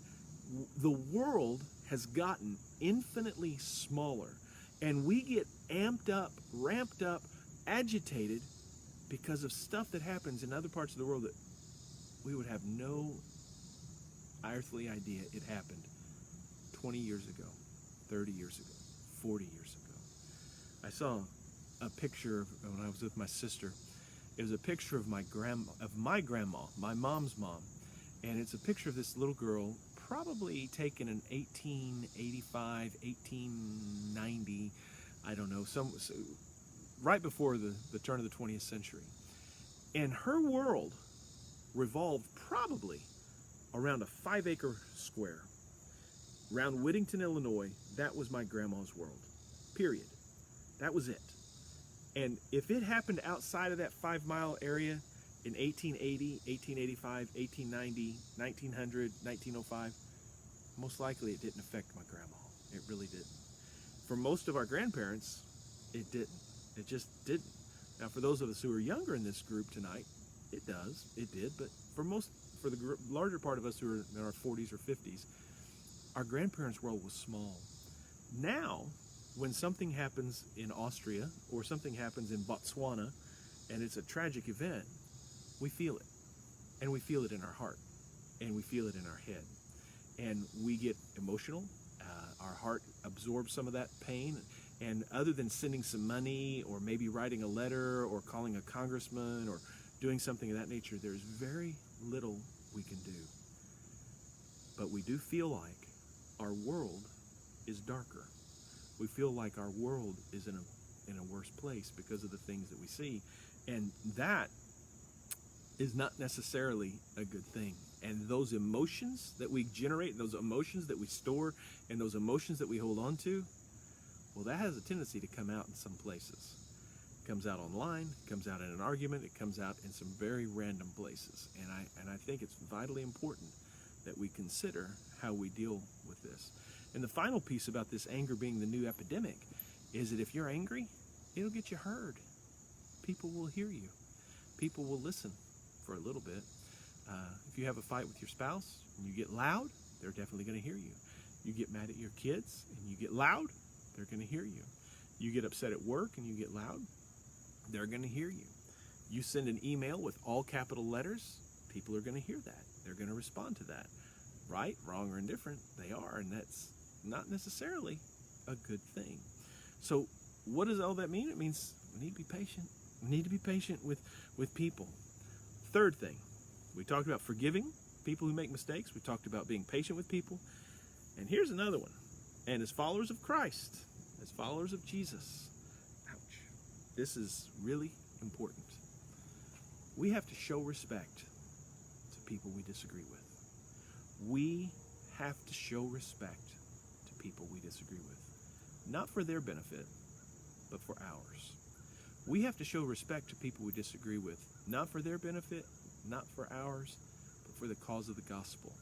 The world has gotten infinitely smaller, and we get amped up, ramped up, agitated because of stuff that happens in other parts of the world that we would have no earthly idea it happened 20 years ago, 30 years ago, 40 years ago. I saw a picture when I was with my sister. It was a picture of my grandma, my mom's mom, and it's a picture of this little girl, probably taken in 1885, 1890, I don't know, right before the turn of the 20th century. And her world revolved probably around a 5-acre square. Around Whittington, Illinois, that was my grandma's world, period. That was it. And if it happened outside of that 5-mile area in 1880, 1885, 1890, 1900, 1905, most likely it didn't affect my grandma. It really didn't. For most of our grandparents, it didn't. It just didn't. Now, for those of us who are younger in this group tonight, it does. It did. But for the larger part of us who are in our 40s or 50s, our grandparents' world was small. Now, when something happens in Austria or something happens in Botswana and it's a tragic event, we feel it. And we feel it in our heart. And we feel it in our head. And we get emotional. Our heart absorbs some of that pain. And other than sending some money or maybe writing a letter or calling a congressman or doing something of that nature, there's very little we can do. But we do feel like our world is darker. We feel like our world is in a worse place because of the things that we see. And that is not necessarily a good thing. And those emotions that we generate, those emotions that we store, and those emotions that we hold on to, well, that has a tendency to come out in some places. It comes out online, it comes out in an argument, it comes out in some very random places. And I think it's vitally important that we consider how we deal with this. And the final piece about this anger being the new epidemic is that if you're angry, it'll get you heard. People will hear you. People will listen for a little bit. If you have a fight with your spouse and you get loud, they're definitely going to hear you. You get mad at your kids and you get loud, they're going to hear you. You get upset at work and you get loud, they're going to hear you. You send an email with all capital letters, people are going to hear that. They're going to respond to that. Right, wrong, or indifferent, they are, and that's not necessarily a good thing. So what does all that mean? It means we need to be patient. We need to be patient with people. Third thing, we talked about forgiving people who make mistakes. We talked about being patient with people. And here's another one. And as followers of Christ, as followers of Jesus, ouch, this is really important. We have to show respect to people we disagree with. We have to show respect to people we disagree with. Not for their benefit, but for ours. We have to show respect to people we disagree with, not for their benefit, not for ours, for the cause of the gospel.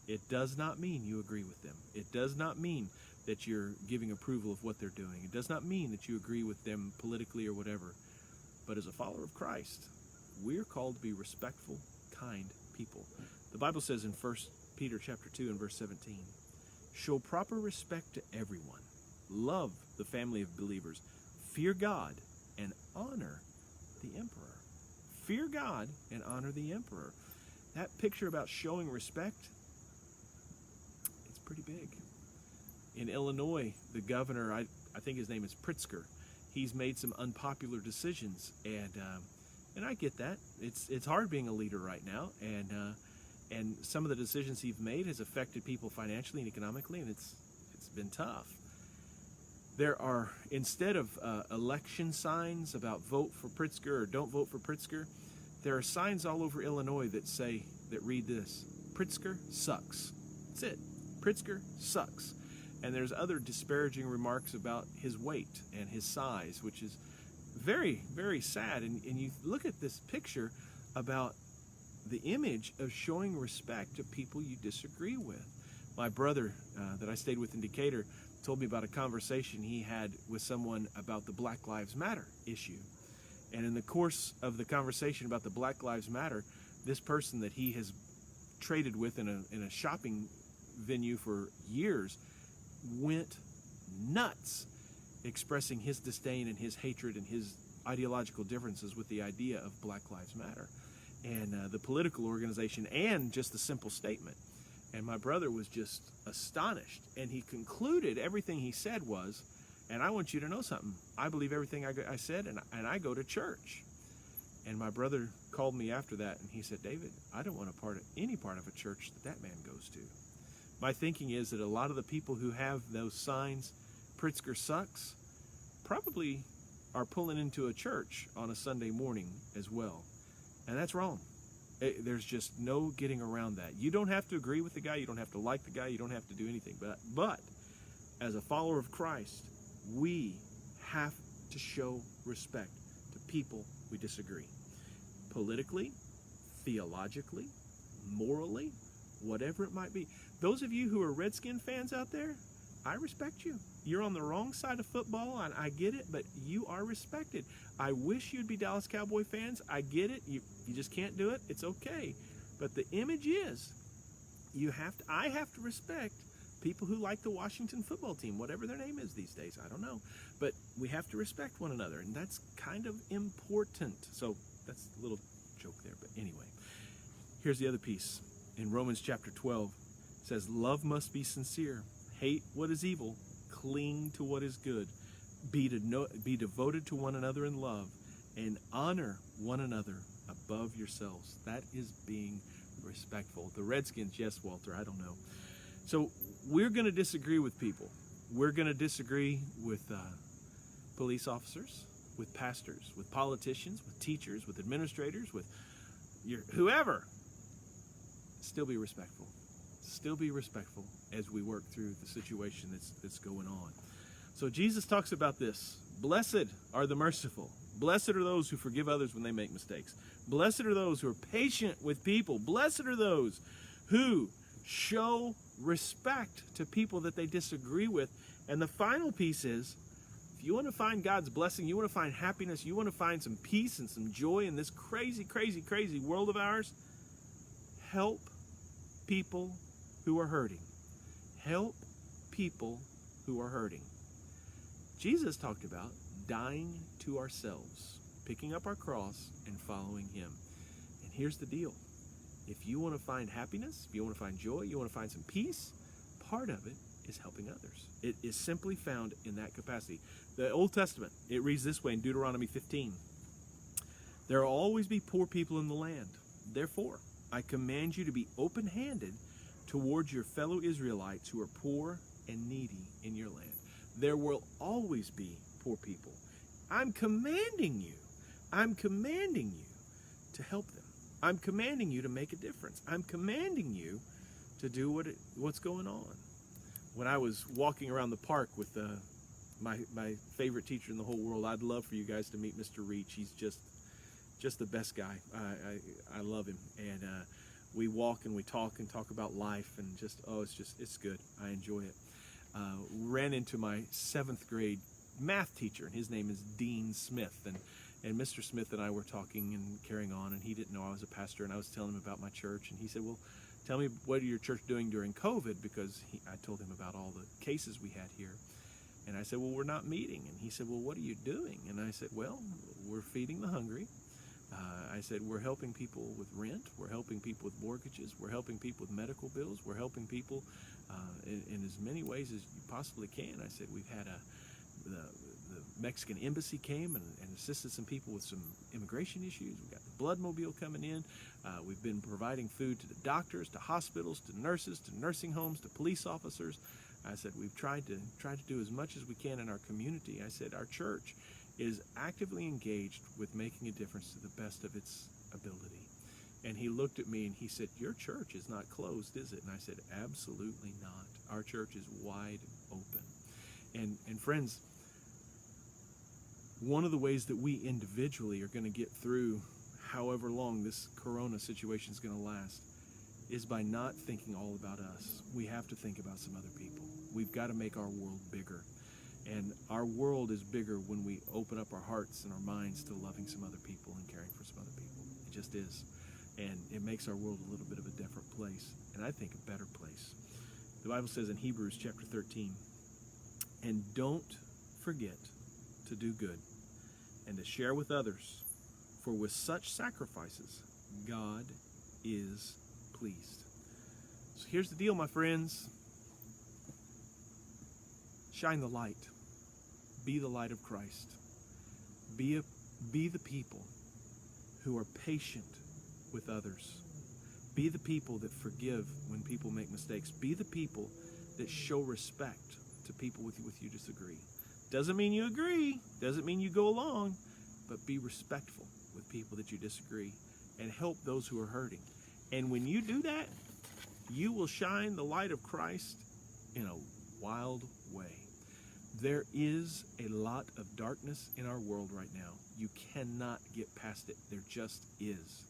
It does not mean you agree with them. It does not mean that you're giving approval of what they're doing. It does not mean that you agree with them politically or whatever. But as a follower of Christ, we're called to be respectful, kind people. The Bible says in 1 Peter chapter 2 and verse 17, show proper respect to everyone. Love the family of believers. Fear God and honor the emperor. Fear God and honor the emperor. That picture about showing respect, it's pretty big. In Illinois, the governor, I think his name is Pritzker, he's made some unpopular decisions, and I get that. It's hard being a leader right now, and some of the decisions he's made has affected people financially and economically, and it's been tough. There are, instead of election signs about vote for Pritzker or don't vote for Pritzker, there are signs all over Illinois that read this: Pritzker sucks. That's it. Pritzker sucks. And there's other disparaging remarks about his weight and his size, which is very, very sad. And you look at this picture about the image of showing respect to people you disagree with. My brother that I stayed with in Decatur told me about a conversation he had with someone about the Black Lives Matter issue. And in the course of the conversation about the Black Lives Matter, this person that he has traded with in a shopping venue for years went nuts, expressing his disdain and his hatred and his ideological differences with the idea of Black Lives Matter and the political organization and just the simple statement. And my brother was just astonished, and he concluded everything he said was, and I want you to know something, I believe everything I said, and I go to church. And my brother called me after that, and he said, David, I don't want any part of a church that man goes to. My thinking is that a lot of the people who have those signs, Pritzker sucks, probably are pulling into a church on a Sunday morning as well. And that's wrong. There's just no getting around that. You don't have to agree with the guy. You don't have to like the guy. You don't have to do anything. But as a follower of Christ, we have to show respect to people we disagree. Politically, theologically, morally, whatever it might be. Those of you who are Redskin fans out there, I respect you. You're on the wrong side of football, and I get it, but you are respected. I wish you'd be Dallas Cowboy fans. I get it. You just can't do it. It's okay. But the image is, I have to respect people who like the Washington football team, whatever their name is these days. I don't know. But we have to respect one another, and that's kind of important. So that's a little joke there. But anyway, here's the other piece. In Romans chapter 12, it says, love must be sincere. Hate what is evil. Cling to what is good. Be devoted to one another in love, and honor one another above yourselves. That is being respectful. The Redskins, yes, Walter, I don't know. So we're going to disagree with people. We're going to disagree with police officers, with pastors, with politicians, with teachers, with administrators, with whoever. Still be respectful. Still be respectful as we work through the situation that's going on. So Jesus talks about this. Blessed are the merciful. Blessed are those who forgive others when they make mistakes. Blessed are those who are patient with people. Blessed are those who show respect to people that they disagree with. And the final piece is, if you want to find God's blessing, you want to find happiness, you want to find some peace and some joy in this crazy, crazy, crazy world of ours, help people who are hurting. Help people who are hurting. Jesus talked about dying to ourselves, picking up our cross and following him. And here's the deal. If you want to find happiness, if you want to find joy, you want to find some peace, part of it is helping others. It is simply found in that capacity. The Old Testament, it reads this way in Deuteronomy 15. There will always be poor people in the land. Therefore, I command you to be open-handed towards your fellow Israelites who are poor and needy in your land. There will always be poor people. I'm commanding you to help them. I'm commanding you to make a difference. I'm commanding you to do what's going on. When I was walking around the park with my favorite teacher in the whole world, I'd love for you guys to meet Mr. Reach. He's just the best guy. I love him. And we walk and we talk about life, and it's good. I enjoy it. Ran into my 7th grade math teacher, and his name is Dean Smith, and Mr. Smith and I were talking and carrying on, and he didn't know I was a pastor, and I was telling him about my church, and he said, well, tell me, what are your church doing during COVID? Because I told him about all the cases we had here. And I said, well, we're not meeting. And he said, well, what are you doing? And I said, well, we're feeding the hungry. I said, we're helping people with rent. We're helping people with mortgages. We're helping people with medical bills. We're helping people in as many ways as you possibly can. I said, we've had the Mexican embassy came and assisted some people with some immigration issues. We've got the blood mobile coming in. We've been providing food to the doctors, to hospitals, to nurses, to nursing homes, to police officers. I said, we've tried to do as much as we can in our community. I said, our church is actively engaged with making a difference to the best of its ability. And he looked at me and he said, your church is not closed, is it? And I said, absolutely not. Our church is wide open. And friends, one of the ways that we individually are going to get through however long this corona situation is going to last is by not thinking all about us. We have to think about some other people. We've got to make our world bigger. And our world is bigger when we open up our hearts and our minds to loving some other people and caring for some other people. It just is. And it makes our world a little bit of a different place, and I think a better place. The Bible says in Hebrews chapter 13, and don't forget to do good and to share with others, for with such sacrifices, God is pleased. So here's the deal, my friends. Shine the light. Be the light of Christ. Be the people who are patient with others. Be the people that forgive when people make mistakes. Be the people that show respect to people with you disagree. Doesn't mean you agree. Doesn't mean you go along. But be respectful with people that you disagree and help those who are hurting. And when you do that, you will shine the light of Christ in a wild way. There is a lot of darkness in our world right now. You cannot get past it. There just is.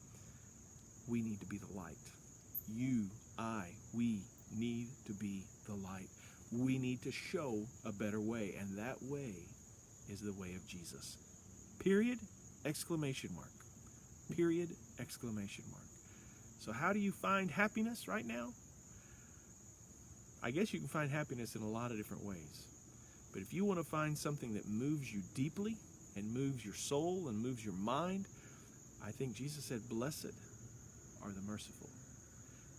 We need to be the light. We need to be the light. We need to show a better way, and that way is the way of Jesus. Period, exclamation mark. Period, exclamation mark. So how do you find happiness right now? I guess you can find happiness in a lot of different ways. But if you want to find something that moves you deeply and moves your soul and moves your mind, I think Jesus said, blessed are the merciful.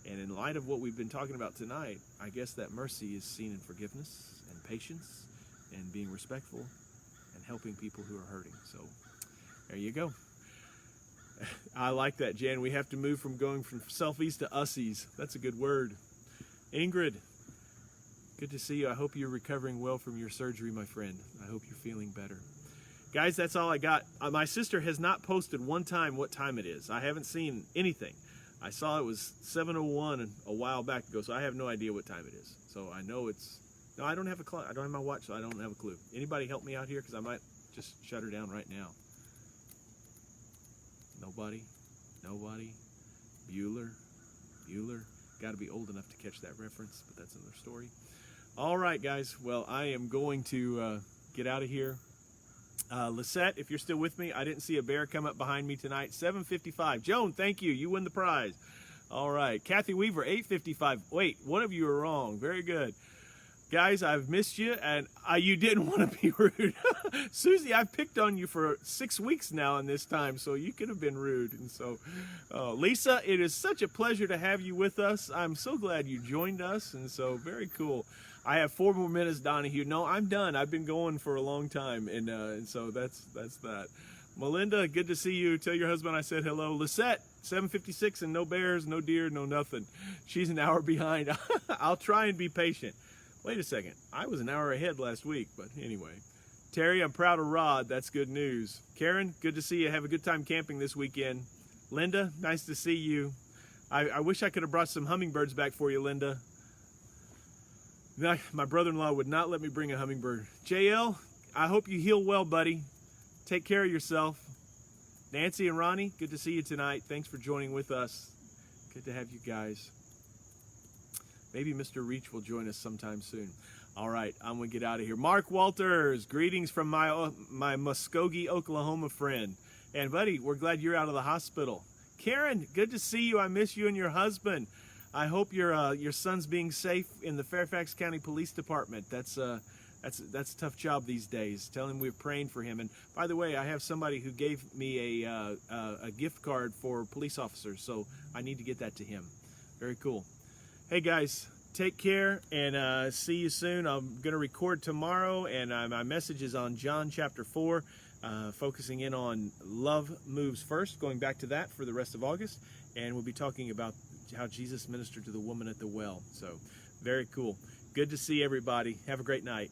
And in light of what we've been talking about tonight, I guess that mercy is seen in forgiveness and patience and being respectful and helping people who are hurting. So there you go. I like that, Jan. We have to move from going from selfies to ussies. That's a good word. Ingrid, good to see you. I hope you're recovering well from your surgery, my friend. I hope you're feeling better. Guys, that's all I got. My sister has not posted one time what time it is. I haven't seen anything. I saw it was 7:01 a while back ago, so I have no idea what time it is. So I know it's... No, I don't have a clock. I don't have my watch, so I don't have a clue. Anybody help me out here? Because I might just shut her down right now. Nobody? Bueller? Got to be old enough to catch that reference, but that's another story. All right, guys. Well, I am going to get out of here. Lisette, if you're still with me, I didn't see a bear come up behind me tonight. 7:55. Joan, thank you. You win the prize. All right. Kathy Weaver, 8:55. Wait, one of you are wrong. Very good. Guys, I've missed you, and you didn't want to be rude. Susie, I've picked on you for 6 weeks now in this time, so you could have been rude. And so, Lisa, it is such a pleasure to have you with us. I'm so glad you joined us, and so very cool. I have 4 more minutes, Donahue. No, I'm done. I've been going for a long time, and so that's that. Melinda, good to see you. Tell your husband I said hello. Lisette, 7:56, and no bears, no deer, no nothing. She's an hour behind. I'll try and be patient. Wait a second. I was an hour ahead last week, but anyway. Terry, I'm proud of Rod. That's good news. Karen, good to see you. Have a good time camping this weekend. Linda, nice to see you. I wish I could have brought some hummingbirds back for you, Linda. My brother-in-law would not let me bring a hummingbird. JL, I hope you heal well, buddy. Take care of yourself. Nancy and Ronnie, good to see you tonight. Thanks for joining with us. Good to have you guys. Maybe Mr. Reach will join us sometime soon. All right, I'm going to get out of here. Mark Walters, greetings from my Muskogee, Oklahoma friend. And, buddy, we're glad you're out of the hospital. Karen, good to see you. I miss you and your husband. I hope your son's being safe in the Fairfax County Police Department. That's a tough job these days. Tell him we're praying for him. And by the way, I have somebody who gave me a gift card for police officers, so I need to get that to him. Very cool. Hey guys, take care and see you soon. I'm going to record tomorrow, and my message is on John chapter 4, focusing in on love moves first, going back to that for the rest of August, and we'll be talking about how Jesus ministered to the woman at the well. So very cool. Good to see everybody. Have a great night.